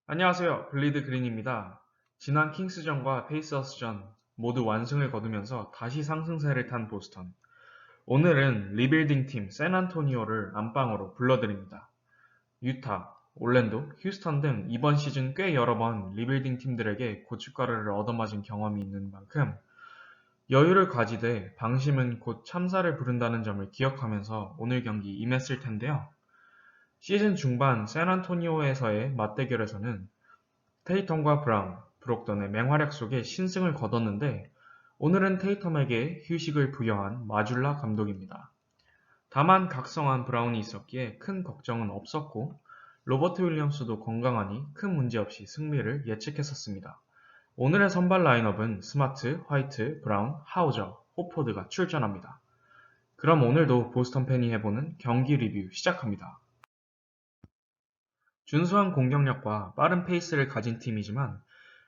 안녕하세요. 블리드 그린입니다. 지난 킹스전과 페이서스전 모두 완승을 거두면서 다시 상승세를 탄 보스턴. 오늘은 리빌딩 팀 샌안토니오를 안방으로 불러드립니다. 유타, 올랜도, 휴스턴 등 이번 시즌 꽤 여러 번 리빌딩 팀들에게 고춧가루를 얻어맞은 경험이 있는 만큼 여유를 가지되 방심은 곧 참사를 부른다는 점을 기억하면서 오늘 경기 임했을 텐데요. 시즌 중반 샌안토니오에서의 맞대결에서는 테이텀과 브라운, 브록던의 맹활약 속에 신승을 거뒀는데 오늘은 테이텀에게 휴식을 부여한 마줄라 감독입니다. 다만 각성한 브라운이 있었기에 큰 걱정은 없었고 로버트 윌리엄스도 건강하니 큰 문제 없이 승리를 예측했었습니다. 오늘의 선발 라인업은 스마트, 화이트, 브라운, 하우저, 호포드가 출전합니다. 그럼 오늘도 보스턴 팬이 해보는 경기 리뷰 시작합니다. 준수한 공격력과 빠른 페이스를 가진 팀이지만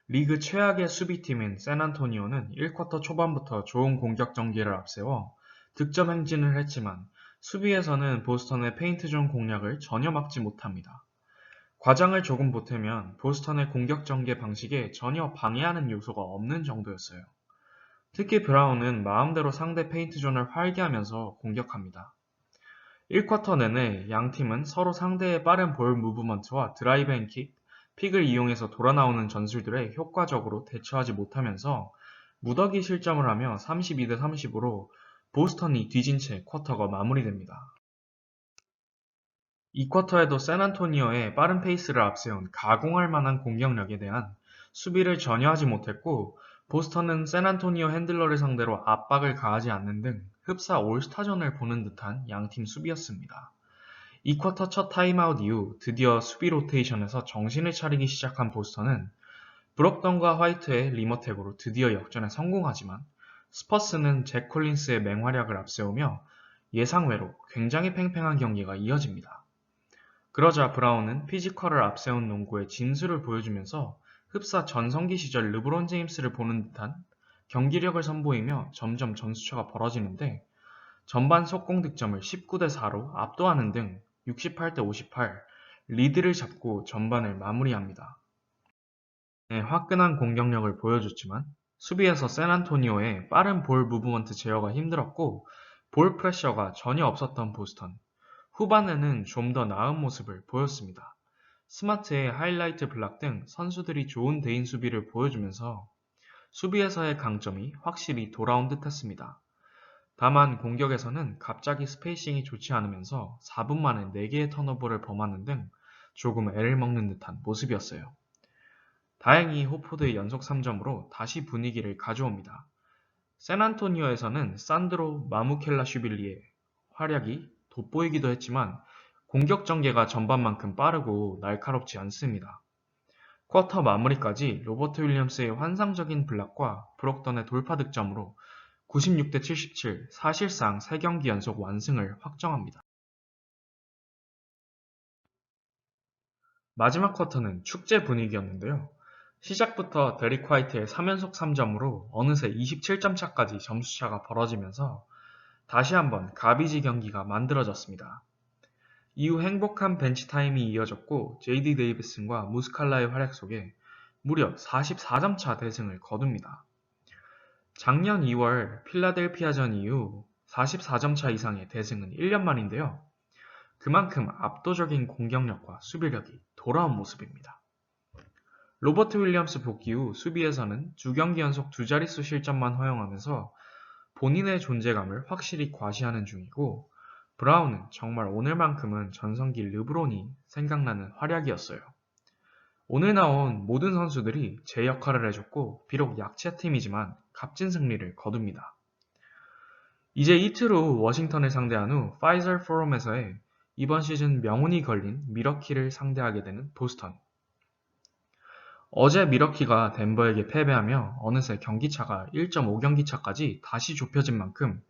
리그 최악의 수비팀인 샌안토니오는 1쿼터 초반부터 좋은 공격 전개를 앞세워 득점 행진을 했지만 수비에서는 보스턴의 페인트존 공략을 전혀 막지 못합니다. 과장을 조금 보태면 보스턴의 공격 전개 방식에 전혀 방해하는 요소가 없는 정도였어요. 특히 브라운은 마음대로 상대 페인트존을 활개하면서 공격합니다. 1쿼터 내내 양 팀은 서로 상대의 빠른 볼 무브먼트와 드라이브 앤 킥, 픽을 이용해서 돌아 나오는 전술들에 효과적으로 대처하지 못하면서 무더기 실점을 하며 32대 30으로 보스턴이 뒤진 채 쿼터가 마무리됩니다. 2쿼터에도 샌안토니오의 빠른 페이스를 앞세운 가공할 만한 공격력에 대한 수비를 전혀 하지 못했고 보스턴은 샌안토니오 핸들러를 상대로 압박을 가하지 않는 등 흡사 올스타전을 보는 듯한 양팀 수비였습니다. 2쿼터 첫 타임아웃 이후 드디어 수비 로테이션에서 정신을 차리기 시작한 보스턴은 브록던과 화이트의 리머텍으로 드디어 역전에 성공하지만 스퍼스는 잭 콜린스의 맹활약을 앞세우며 예상외로 굉장히 팽팽한 경기가 이어집니다. 그러자 브라운은 피지컬을 앞세운 농구의 진수를 보여주면서 흡사 전성기 시절 르브론 제임스를 보는 듯한 경기력을 선보이며 점점 점수차가 벌어지는데 전반 속공 득점을 19대 4로 압도하는 등 68대 58 리드를 잡고 전반을 마무리합니다. 네, 화끈한 공격력을 보여줬지만 수비에서 샌안토니오의 빠른 볼 무브먼트 제어가 힘들었고 볼 프레셔가 전혀 없었던 보스턴. 후반에는 좀 더 나은 모습을 보였습니다. 스마트의 하이라이트 블락 등 선수들이 좋은 대인 수비를 보여주면서 수비에서의 강점이 확실히 돌아온 듯 했습니다. 다만 공격에서는 갑자기 스페이싱이 좋지 않으면서 4분 만에 4개의 턴오버를 범하는 등 조금 애를 먹는 듯한 모습이었어요. 다행히 호포드의 연속 3점으로 다시 분위기를 가져옵니다. 샌안토니오에서는 산드로 마무켈라슈빌리의 활약이 돋보이기도 했지만 공격 전개가 전반만큼 빠르고 날카롭지 않습니다. 쿼터 마무리까지 로버트 윌리엄스의 환상적인 블락과 브록던의 돌파 득점으로 96대 77, 사실상 3경기 연속 완승을 확정합니다. 마지막 쿼터는 축제 분위기였는데요. 시작부터 데릭 화이트의 3연속 3점으로 어느새 27점 차까지 점수차가 벌어지면서 다시 한번 가비지 경기가 만들어졌습니다. 이후 행복한 벤치 타임이 이어졌고 JD 데이비슨과 무스칼라의 활약 속에 무려 44점 차 대승을 거둡니다. 작년 2월 필라델피아전 이후 44점 차 이상의 대승은 1년 만인데요. 그만큼 압도적인 공격력과 수비력이 돌아온 모습입니다. 로버트 윌리엄스 복귀 후 수비에서는 2경기 연속 2자릿수 실점만 허용하면서 본인의 존재감을 확실히 과시하는 중이고 브라운은 정말 오늘만큼은 전성기 르브론이 생각나는 활약이었어요. 오늘 나온 모든 선수들이 제 역할을 해줬고 비록 약체팀이지만 값진 승리를 거둡니다. 이제 이틀 후 워싱턴을 상대한 후 파이저 포럼에서의 이번 시즌 명운이 걸린 미러키를 상대하게 되는 보스턴. 어제 미러키가 덴버에게 패배하며 어느새 경기차가 1.5경기 차까지 다시 좁혀진 만큼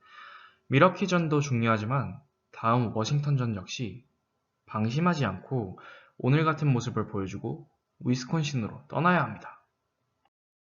미러키전도 중요하지만 다음 워싱턴전 역시 방심하지 않고 오늘 같은 모습을 보여주고 위스콘신으로 떠나야 합니다.